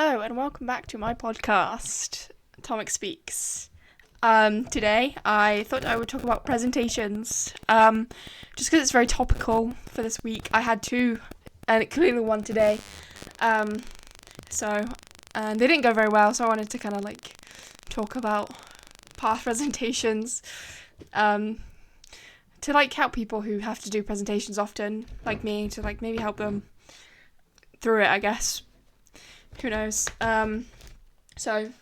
Hello and welcome back to my podcast, Atomic Speaks. Today I thought I would talk about presentations, just because it's very topical for this week. I had two, and clearly one today, and they didn't go very well, so I wanted to kind of talk about past presentations, to help people who have to do presentations often, like me, to maybe help them through it, I guess. Who knows? So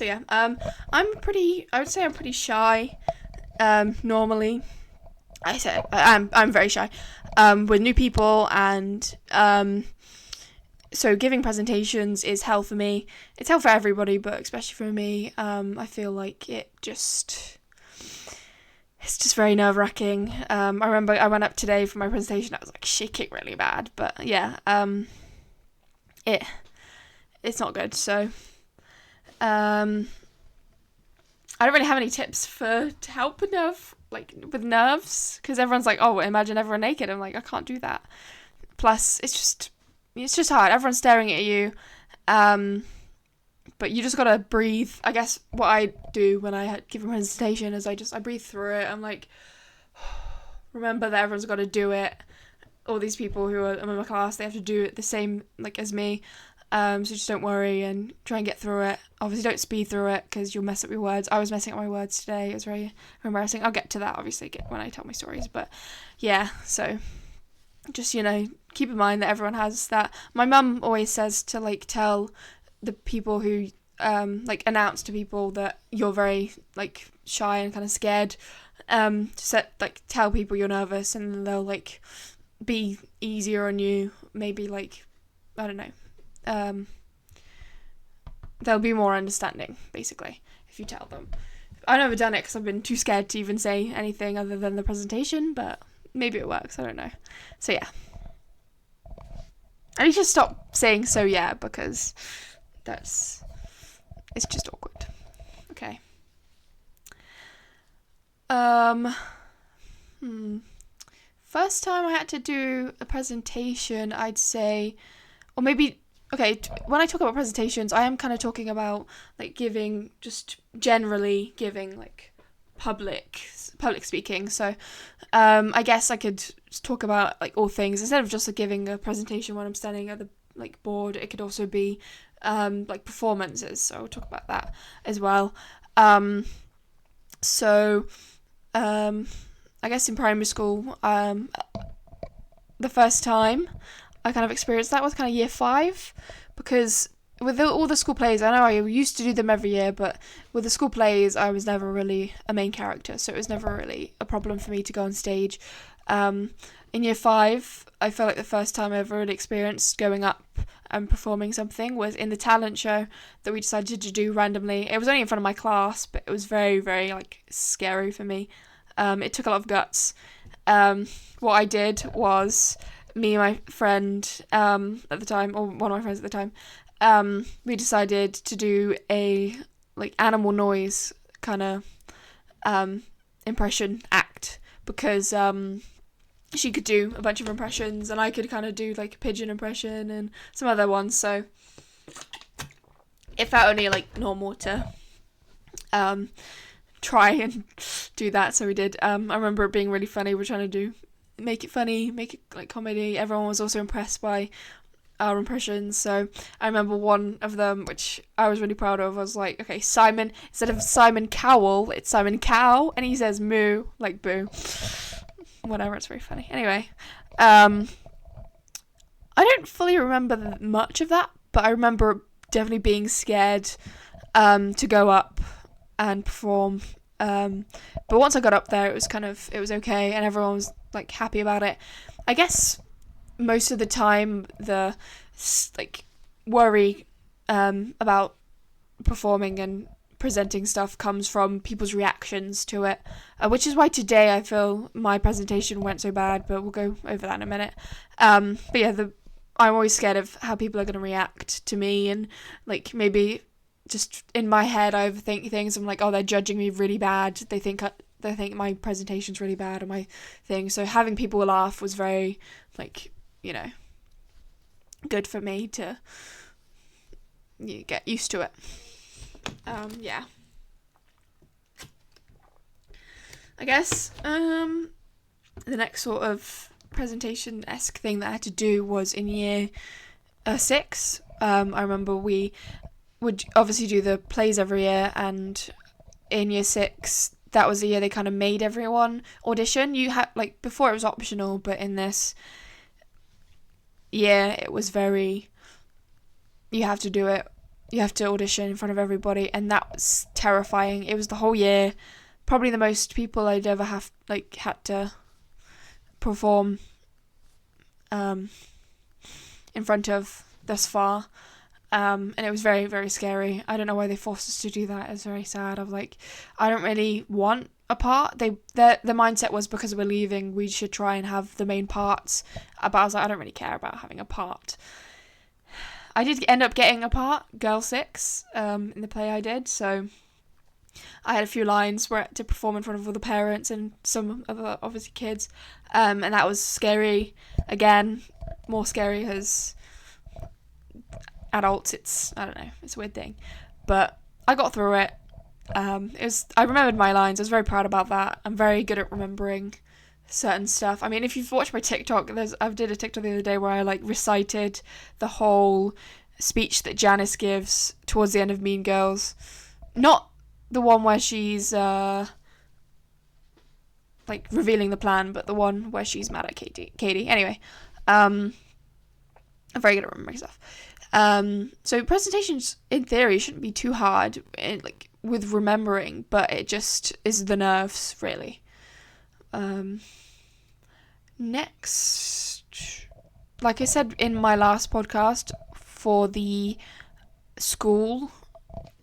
yeah. I would say I'm pretty shy. Normally, I'm very shy. With new people, and so giving presentations is hell for me. It's hell for everybody, but especially for me. I feel like it's just very nerve-wracking. I remember I went up today for my presentation. I was shaking really bad, but yeah. It's not good. So I don't really have any tips to help with nerves, because everyone's oh, imagine everyone naked. I'm I can't do that. Plus it's just hard. Everyone's staring at you, but you just gotta breathe. I guess what I do when I give a presentation is I breathe through it. I'm remember that everyone's got to do it. All these people who are in my class, they have to do it the same as me. So just don't worry and try and get through it. Obviously don't speed through it because you'll mess up your words. I was messing up my words today. It was very embarrassing. I'll get to that obviously when I tell my stories. But yeah, so just, keep in mind that everyone has that. My mum always says to tell the people who announce to people that you're very shy and kind of scared. Tell people you're nervous, and they'll be easier on you. Maybe I don't know. They'll be more understanding, basically, if you tell them. I've never done it because I've been too scared to even say anything other than the presentation, but maybe it works. I don't know. So yeah. I need to stop saying so yeah, because it's just awkward. Okay. First time I had to do a presentation, I'd say, or maybe, okay, when I talk about presentations, I am kind of talking about generally giving public speaking. So I guess I could talk about all things instead of just giving a presentation when I'm standing at the board. It could also be performances, so I'll talk about that as well. I guess in primary school, the first time I kind of experienced that was kind of year 5, because with all the school plays, I know I used to do them every year, but with the school plays, I was never really a main character, so it was never really a problem for me to go on stage. In year 5, I felt like the first time I ever really experienced going up and performing something was in the talent show that we decided to do randomly. It was only in front of my class, but it was very, very scary for me. It took a lot of guts. What I did was, me and my friend at the time, or one of my friends at the time, we decided to do a animal noise kind of impression act, because she could do a bunch of impressions and I could kind of do a pigeon impression and some other ones, so it felt only normal to try and do that, so we did. I remember it being really funny. We're trying to make it funny, make it comedy. Everyone was also impressed by our impressions, so I remember one of them, which I was really proud of. I was okay, Simon, instead of Simon Cowell, it's Simon Cow, and he says moo, boo. Whatever, it's very funny. Anyway, I don't fully remember much of that, but I remember definitely being scared to go up and perform. But once I got up there, it was okay, and everyone was happy about it. I guess most of the time the worry about performing and presenting stuff comes from people's reactions to it, which is why today I feel my presentation went so bad, but we'll go over that in a minute. But yeah, I'm always scared of how people are going to react to me, and maybe just in my head I overthink things. I'm oh, they're judging me really bad, they think my presentation's really bad or my thing. So having people laugh was very good for me to get used to it. Yeah. I guess the next sort of presentation-esque thing that I had to do was in year 6. I remember we would obviously do the plays every year, and in year 6, that was the year they kind of made everyone audition. You had, like, before it was optional, but in this year it was very, you have to do it. You have to audition in front of everybody, and that was terrifying. It was the whole year, probably the most people I'd ever had to perform in front of thus far. And it was very, very scary. I don't know why they forced us to do that. It's very sad. I was like, I don't really want a part. The mindset was because we're leaving, we should try and have the main parts. But I was like, I don't really care about having a part. I did end up getting a part, Girl 6, in the play I did. So I had a few lines to perform in front of all the parents and some other, obviously, kids. And that was scary. Again, more scary as adults. I don't know, it's a weird thing. But I got through it. I remembered my lines. I was very proud about that. I'm very good at remembering certain stuff. I mean, if you've watched my TikTok, I did a TikTok the other day where I recited the whole speech that Janice gives towards the end of Mean Girls. Not the one where she's revealing the plan, but the one where she's mad at Katie. Anyway, I'm very good at remembering stuff. So presentations in theory shouldn't be too hard with remembering, but it just is the nerves, really. Next, like I said in my last podcast, for the school,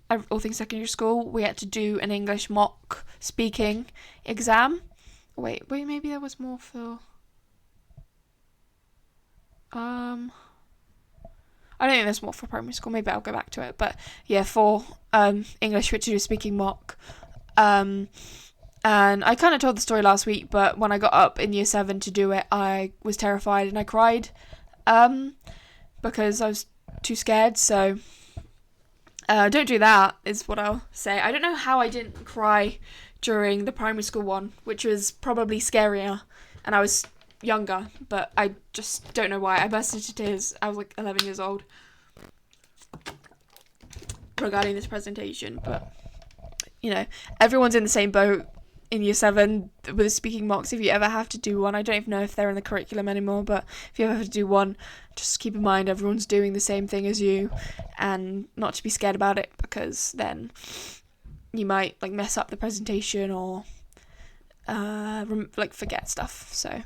all things secondary school, we had to do an English mock speaking exam. Wait, maybe there was more for I don't think there's more for primary school. Maybe I'll go back to it. But yeah, for English, we had to do a speaking mock. And I kind of told the story last week, but when I got up in year 7 to do it, I was terrified and I cried because I was too scared. So don't do that, is what I'll say. I don't know how I didn't cry during the primary school one, which was probably scarier. And I was younger, but I just don't know why. I burst into tears. I was 11 years old regarding this presentation, but everyone's in the same boat in year 7 with the speaking mocks. If you ever have to do one, I don't even know if they're in the curriculum anymore, but if you ever have to do one, just keep in mind everyone's doing the same thing as you, and not to be scared about it, because then you might mess up the presentation or forget stuff. So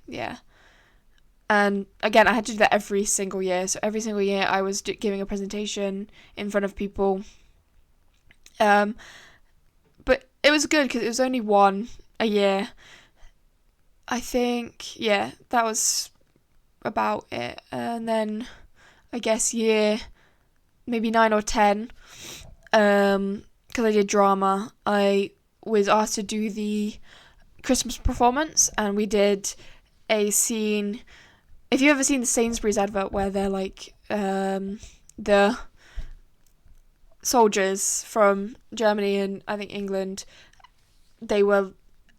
yeah. And again, I had to do that every single year. So every single year I was giving a presentation in front of people. But it was good because it was only one a year. I think, yeah, that was about it. And then I guess year maybe 9 or 10, because I did drama, I was asked to do the Christmas performance, and we did a scene. If you've ever seen the Sainsbury's advert where they're the soldiers from Germany and I think England, they were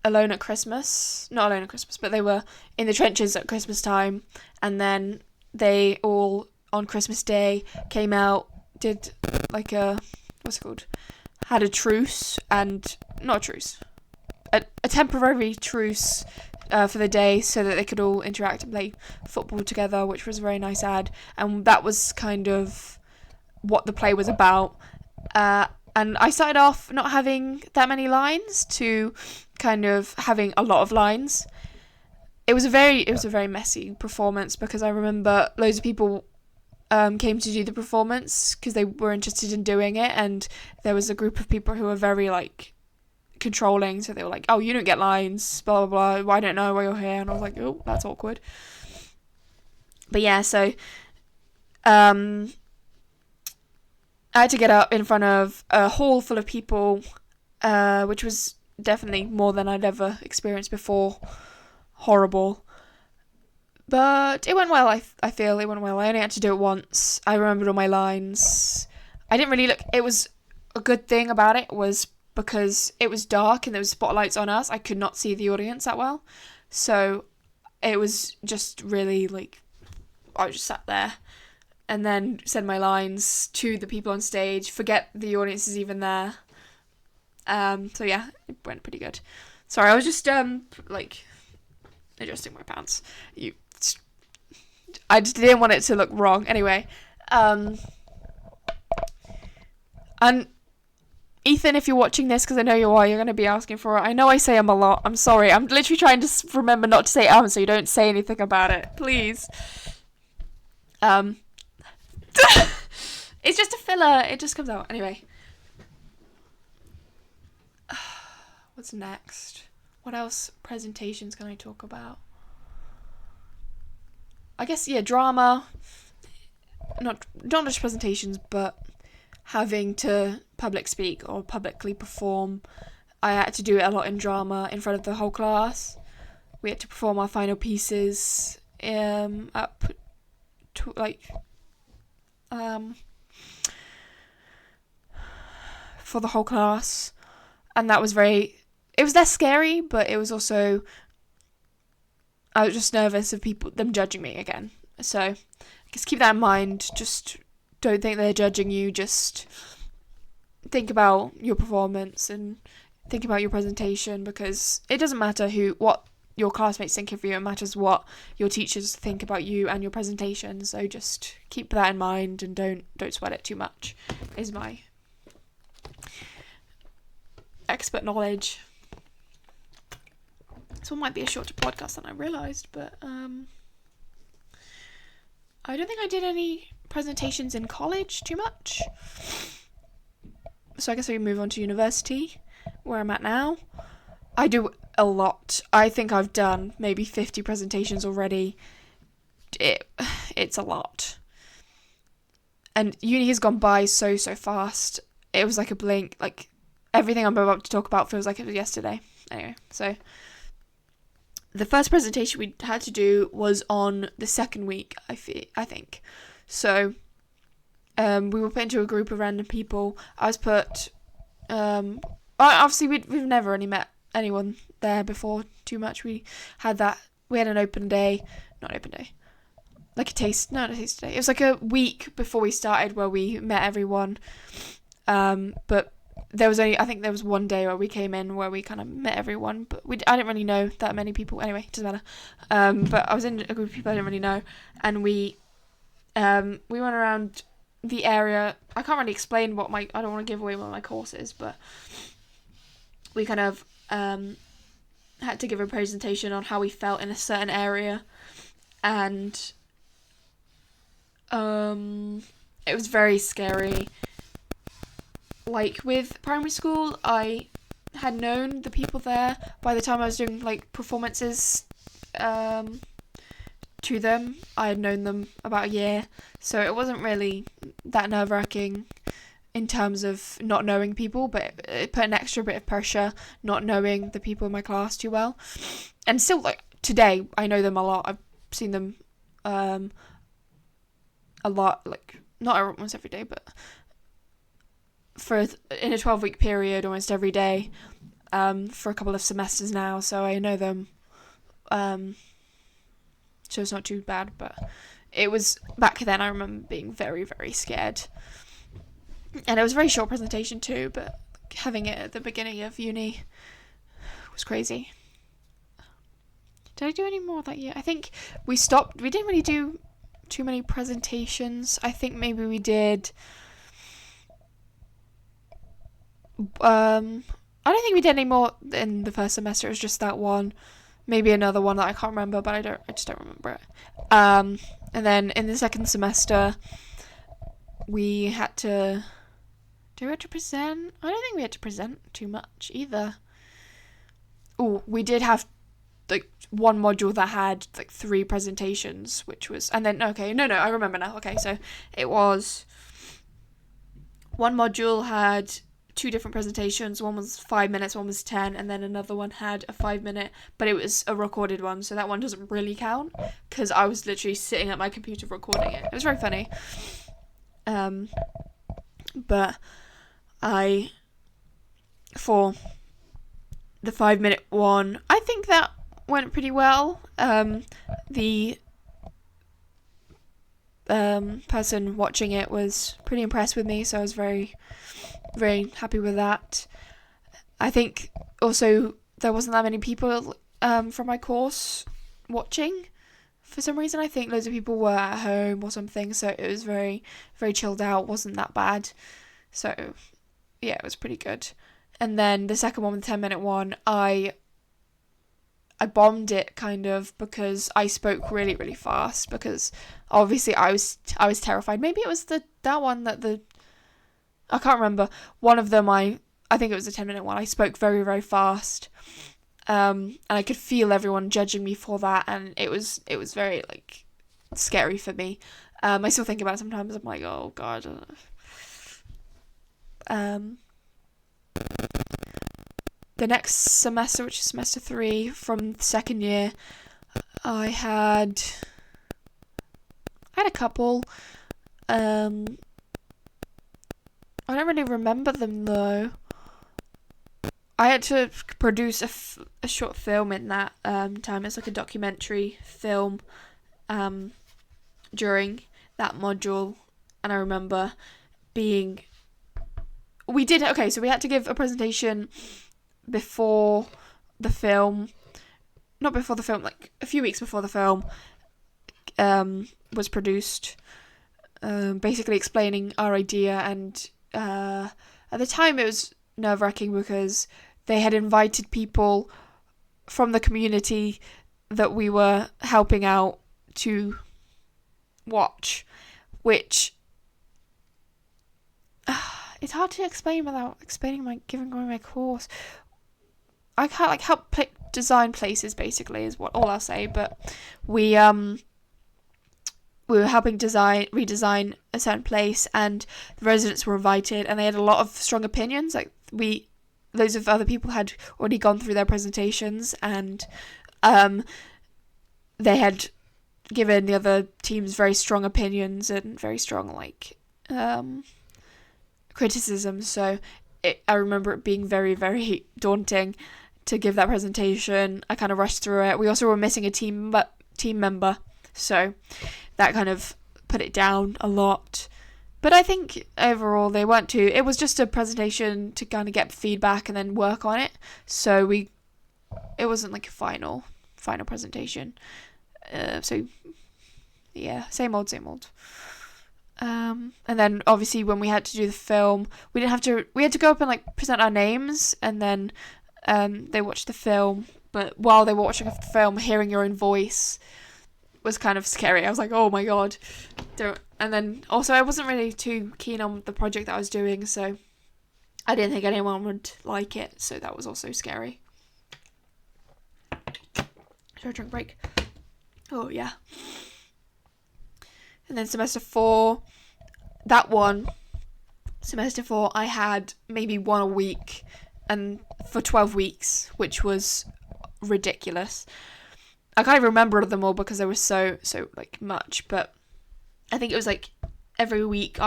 alone at Christmas. Not alone at Christmas, but they were in the trenches at Christmas time, and then they all on Christmas Day came out, did had a truce, and not a truce, a temporary truce for the day, so that they could all interact and play football together, which was a very nice ad. And that was kind of what the play was about. And I started off not having that many lines to kind of having a lot of lines. It was a very messy performance, because I remember loads of people came to do the performance because they were interested in doing it, and there was a group of people who were very controlling, so they were like, oh, you don't get lines, blah blah blah, I don't know why you're here. And I was like, oh, that's awkward. But yeah, so I had to get up in front of a hall full of people, which was definitely more than I'd ever experienced before. Horrible. But it went well, I feel it went well. I only had to do it once. I remembered all my lines. I didn't really look, it was a good thing about it was because it was dark and there was spotlights on us, I could not see the audience that well. So it was just really like, I just sat there and then said my lines to the people on stage, forget the audience is even there. So yeah, it went pretty good. Sorry, I was just like adjusting my pants. I just didn't want it to look wrong. Anyway, and Ethan, if you're watching this, because I know you are, you're going to be asking for it. I know I say a lot. I'm sorry. I'm literally trying to remember not to say so you don't say anything about it. Please. It's just a filler. It just comes out. Anyway. What's next? What else presentations can I talk about? I guess, yeah, drama. Not just presentations, but having to public speak or publicly perform. I had to do it a lot in drama in front of the whole class. We had to perform our final pieces up to for the whole class, and that was it was less scary, but it was also, I was just nervous of them judging me again. So I guess keep that in mind. Just don't think they're judging you. Just think about your performance and think about your presentation, because it doesn't matter what your classmates think of you. It matters what your teachers think about you and your presentation. So just keep that in mind and don't sweat it too much, is my expert knowledge. This one might be a shorter podcast than I realised, but I don't think I did any presentations in college too much. So I guess we can move on to university, where I'm at now. I do a lot. I think I've done maybe 50 presentations already. It's a lot. And uni has gone by so fast. It was like a blink. Like, everything I'm about to talk about feels like it was yesterday. Anyway, so the first presentation we had to do was on the second week, I think. So we were put into a group of random people. I was put... obviously, we've never really met anyone there before too much. We had an open day. Not open day. Like a taste... No, not a taste day. It was like a week before we started where we met everyone. But there was one day where we came in where we kind of met everyone, but I didn't really know that many people. Anyway, it doesn't matter. But I was in a group of people I didn't really know, and we went around the area. I can't really explain I don't want to give away what my course is, but we kind of had to give a presentation on how we felt in a certain area, and it was very scary. Like, with primary school, I had known the people there by the time I was doing, like, performances to them. I had known them about a year, so it wasn't really that nerve-wracking in terms of not knowing people, but it put an extra bit of pressure not knowing the people in my class too well. And still, like, today, I know them a lot. I've seen them a lot, like, not almost every day, but in a 12-week period, almost every day, for a couple of semesters now, so I know them, so it's not too bad. But it was, back then, I remember being very, very scared, and it was a very short presentation too, but having it at the beginning of uni was crazy. Did I do any more that year? I think we didn't really do too many presentations. I think maybe we did... I don't think we did any more in the first semester. It was just that one, maybe another one that I can't remember, but I just don't remember it. And then in the second semester, we had to present. I don't think we had to present too much either. Oh, we did have like one module that had like 3 presentations, which was, and then I remember now. Okay, so it was one module had two different presentations. One was 5 minutes, one was 10, and then another one had a 5 minute, but it was a recorded one, so that one doesn't really count because I was literally sitting at my computer recording it. It was very funny. But for the 5 minute one, I think that went pretty well. The person watching it was pretty impressed with me, so I was very, very happy with that. I think also there wasn't that many people from my course watching. For some reason, I think loads of people were at home or something, so it was very, very chilled out, wasn't that bad. So, yeah, it was pretty good. And then the second one, the 10-minute one, I bombed it kind of because I spoke really, really fast because obviously I was terrified. Maybe it was that one that I can't remember. One of them, I think it was the 10-minute one. I spoke very, very fast. And I could feel everyone judging me for that, and it was very, like, scary for me. I still think about it sometimes. I'm like, oh god. The next semester, which is semester 3 from the second year, I had a couple. I don't really remember them though. I had to produce a short film in that time. It's like a documentary film during that module, and I remember we had to give a presentation before the film, not before the film, like a few weeks before the film was produced, basically explaining our idea, and at the time it was nerve-wracking because they had invited people from the community that we were helping out to watch, which it's hard to explain without explaining giving away my course. I can't help design places, basically, is what all I'll say. But we were helping redesign a certain place, and the residents were invited, and they had a lot of strong opinions. Like loads of other people had already gone through their presentations, and they had given the other teams very strong opinions and very strong criticism. So I remember it being very, very daunting to give that presentation. I kind of rushed through it. We also were missing a team member, so that kind of put it down a lot. But I think overall they weren't too. It was just a presentation to kind of get feedback and then work on it. So it wasn't like a final presentation. So yeah, same old. And then obviously when we had to do the film, we had to go up and like present our names, and then they watched the film. But while they were watching the film, hearing your own voice was kind of scary. I was like, oh my god, don't. And then also I wasn't really too keen on the project that I was doing, so I didn't think anyone would like it, so that was also scary. Short drink break. Oh yeah. And then semester 4, I had maybe one a week, and for 12 weeks, which was ridiculous. I can't even remember them all because there was so like much, but I think it was like every week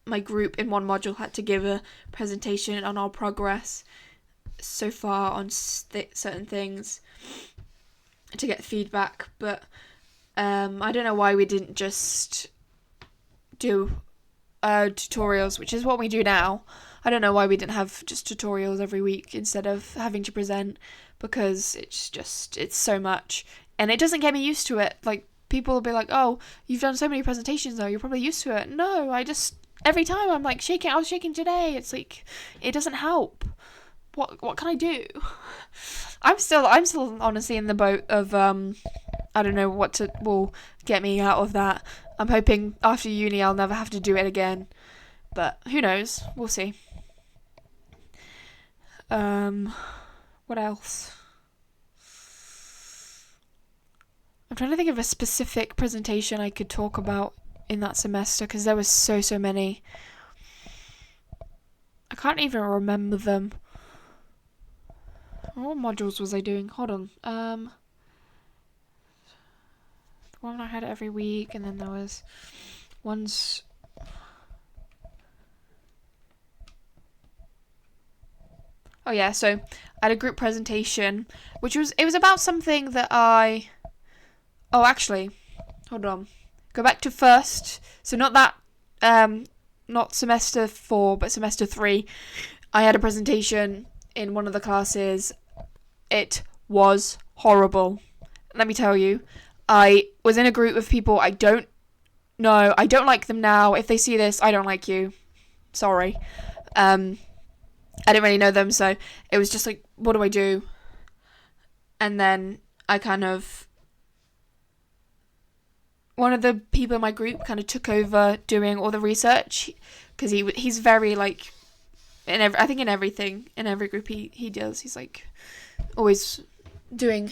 my group in one module had to give a presentation on our progress so far on certain things to get feedback. But I don't know why we didn't just do tutorials, which is what we do now. I don't know why we didn't have just tutorials every week instead of having to present, because it's so much, and it doesn't get me used to it. Like, people will be like, oh, you've done so many presentations now, you're probably used to it. No, every time I'm like shaking. I was shaking today. It's like, it doesn't help. What can I do? I'm still honestly in the boat of I don't know what will get me out of that. I'm hoping after uni I'll never have to do it again, but who knows? We'll see. What else? I'm trying to think of a specific presentation I could talk about in that semester, because there was so many. I can't even remember them. What modules was I doing? Hold on. The one I had every week, and then there was ones. Oh yeah, so I had a group presentation, which was about something that I. Oh, actually, hold on. Go back to first. So not that, not semester 4, but semester 3. I had a presentation in one of the classes. It was horrible. Let me tell you. I was in a group of people I don't know. I don't like them now. If they see this, I don't like you. Sorry. I didn't really know them, so it was just like, what do I do? And then I kind of... One of the people in my group kind of took over doing all the research, because he's very, like... I think in every group he does, he's like always doing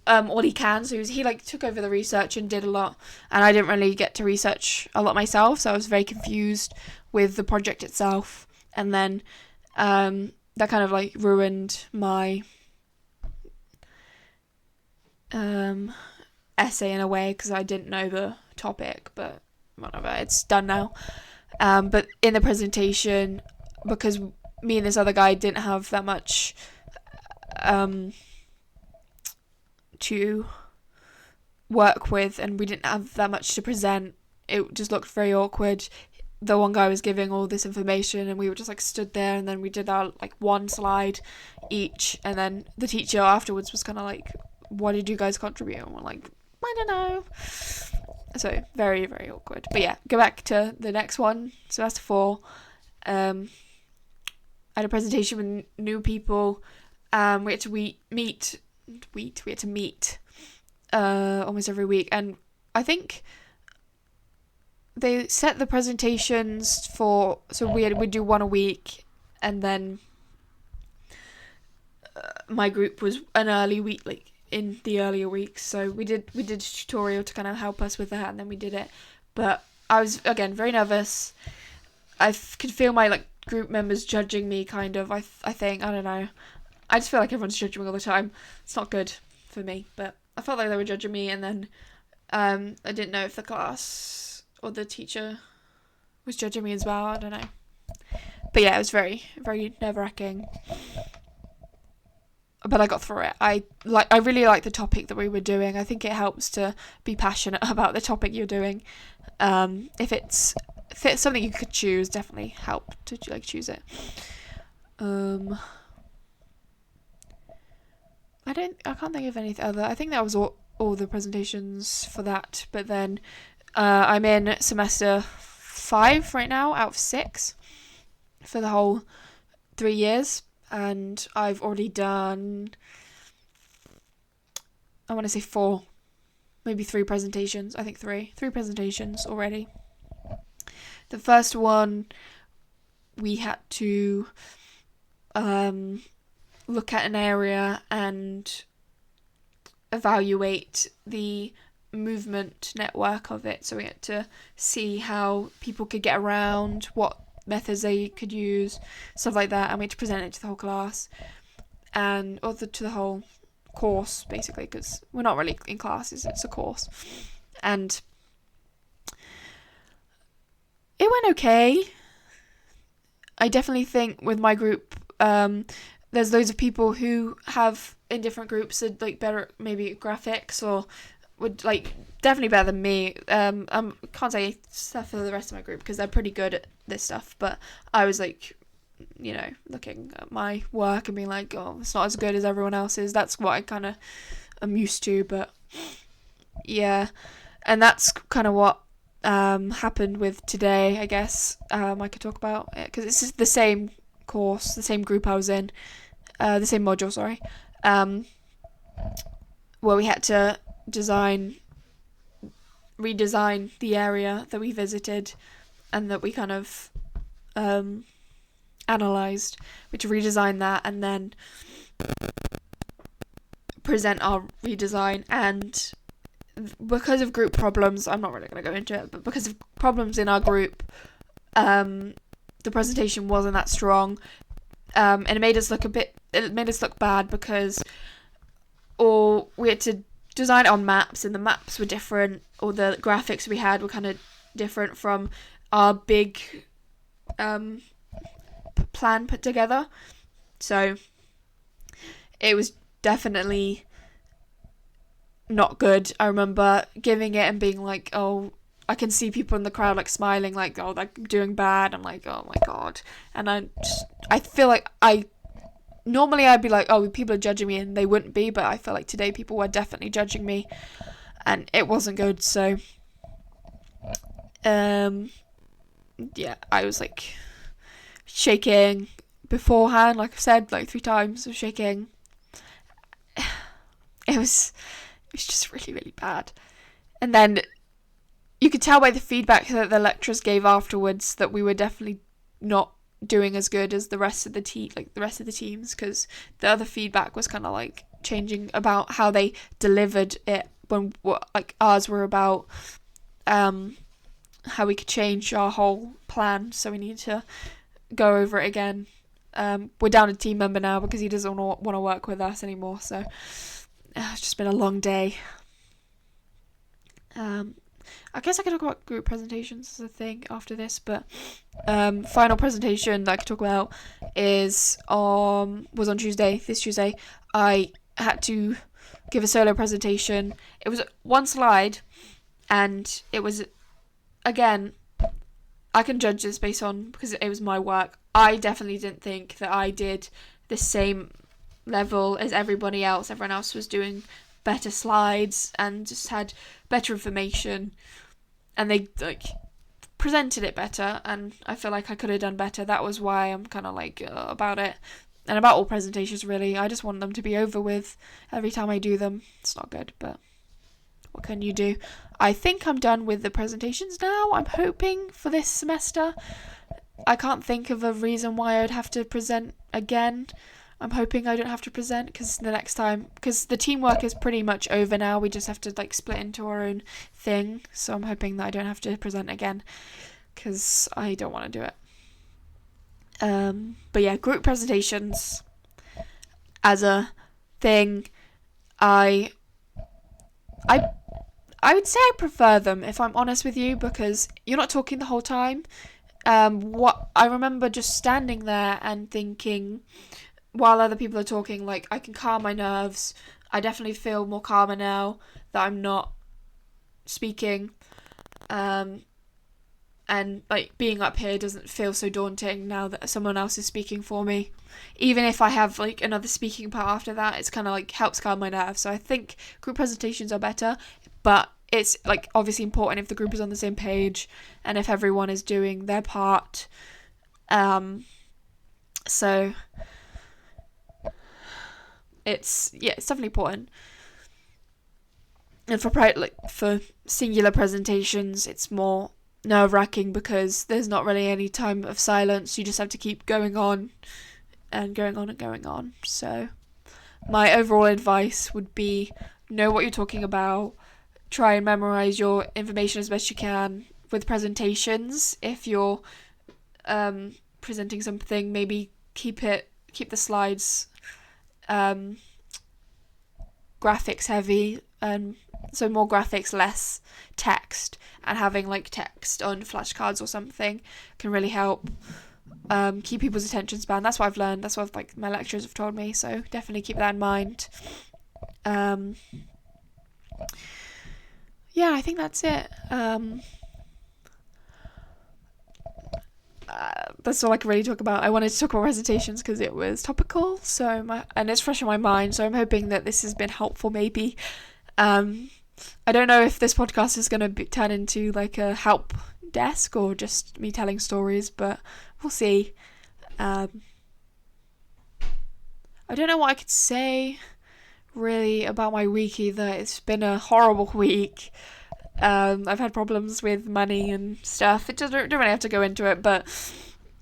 all he can. So he like took over the research and did a lot, and I didn't really get to research a lot myself, so I was very confused with the project itself. And then that kind of like ruined my essay in a way, because I didn't know the topic, but whatever, it's done now. But in the presentation, because me and this other guy didn't have that much to work with, and we didn't have that much to present, it just looked very awkward. The one guy was giving all this information, and we were just like stood there, and then we did our like one slide each, and then the teacher afterwards was kind of like, what did you guys contribute? And we're like, I don't know. So very, very awkward. But yeah, go back to the next one, semester 4. I had a presentation with new people. We had to meet almost every week, and I think they set the presentations for, so we'd do one a week, and then my group was an early week, like in the earlier weeks, so we did a tutorial to kind of help us with that, and then we did it. But I was, again, very nervous. I could feel my like group members judging me, kind of. I think, I don't know, I just feel like everyone's judging me all the time. It's not good for me, but I felt like they were judging me, and then I didn't know if the class or the teacher was judging me as well. I don't know, but yeah, it was very, very nerve-wracking, but I got through it. I really like the topic that we were doing. I think it helps to be passionate about the topic you're doing. If it's something you could choose, definitely help to like choose it. I can't think of anything other. I think that was all the presentations for that. But then I'm in semester 5 right now out of 6 for the whole 3 years, and I've already done, I want to say 4, maybe 3 presentations. I think 3 presentations already. The first one, we had to look at an area and evaluate the movement network of it. So we had to see how people could get around, what methods they could use, stuff like that, and we had to present it to the whole class, and or to the whole course, basically, because we're not really in classes, it's a course. And it went okay. I definitely think with my group, there's loads of people who have in different groups that like better maybe graphics, or would like definitely better than me. I can't say stuff for the rest of my group because they're pretty good at this stuff, but I was like, you know, looking at my work and being like, oh, it's not as good as everyone else's. That's what I kind of am used to. But yeah, and that's kind of what happened with today, I guess. I could talk about it because it's just the same course, the same group I was in, the same module, sorry, where we had to redesign the area that we visited and that we kind of analysed. We had to redesign that and then present our redesign. And because of group problems, I'm not really going to go into it, but because of problems in our group, the the presentation wasn't that strong, and it made us look bad because we had to design it on maps, and the maps were different, or the graphics we had were kind of different from our big plan put together. So it was definitely not good. I remember giving it and being like, oh, I can see people in the crowd like smiling, like, oh, they're doing bad. I'm like, oh my god. And I feel like normally I'd be like, oh, people are judging me, and they wouldn't be, but I feel like today people were definitely judging me, and it wasn't good. So yeah, I was like shaking beforehand, like I've said like 3 times, I was shaking. It was just really, really bad. And then you could tell by the feedback that the lecturers gave afterwards that we were definitely not doing as good as the rest of the teams, because the other feedback was kind of like changing about how they delivered it, when like ours were about how we could change our whole plan, so we need to go over it again. We're down a team member now because he doesn't want to work with us anymore, so it's just been a long day. I guess I could talk about group presentations as a thing after this, but final presentation that I could talk about was on Tuesday. This Tuesday, I had to give a solo presentation. It was 1 slide, and it was, again, I can judge this based on, because it was my work. I definitely didn't think that I did the same level as everybody else. Everyone else was doing better slides and just had better information, and they like presented it better, and I feel like I could have done better. That was why I'm kind of like about it, and about all presentations really. I just want them to be over with every time I do them. It's not good, but what can you do? I think I'm done with the presentations now. I'm hoping for this semester. I can't think of a reason why I'd have to present again. I'm hoping I don't have to present, because the teamwork is pretty much over now. We just have to like split into our own thing. So I'm hoping that I don't have to present again, because I don't want to do it. But yeah, group presentations as a thing, I would say I prefer them, if I'm honest with you, because you're not talking the whole time. What I remember just standing there and thinking, while other people are talking, like, I can calm my nerves. I definitely feel more calmer now that I'm not speaking. And like being up here doesn't feel so daunting now that someone else is speaking for me. Even if I have like another speaking part after that, it's kind of like helps calm my nerves. So I think group presentations are better, but it's like obviously important if the group is on the same page and if everyone is doing their part. So it's definitely important. And for singular presentations, it's more nerve-wracking because there's not really any time of silence. You just have to keep going on and going on and going on. So my overall advice would be, know what you're talking about. Try and memorize your information as best you can. With presentations, if you're presenting something, maybe keep the slides graphics heavy, so more graphics, less text, and having like text on flashcards or something can really help keep people's attention span. That's what I've learned. That's what like my lecturers have told me. So definitely keep that in mind. Yeah, I think that's it. That's all I can really talk about. I wanted to talk about presentations because it was topical, and it's fresh in my mind. So I'm hoping that this has been helpful. Maybe. I don't know if this podcast is going to turn into like a help desk or just me telling stories, but we'll see. I don't know what I could say really about my week either. It's been a horrible week. I've had problems with money and stuff. It don't really have to go into it, but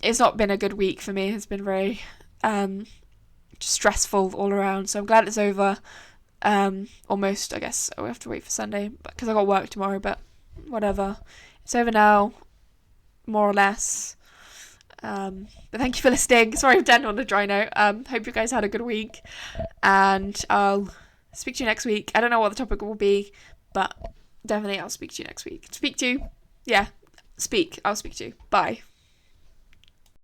it's not been a good week for me. It's been very just stressful all around. So I'm glad it's over. Almost, I guess. We have to wait for Sunday because I got work tomorrow, but whatever. It's over now, more or less. But thank you for listening. Sorry, I'm dead on a dry note. Hope you guys had a good week, and I'll speak to you next week. I don't know what the topic will be, but definitely I'll speak to you next week. I'll speak to you. Bye.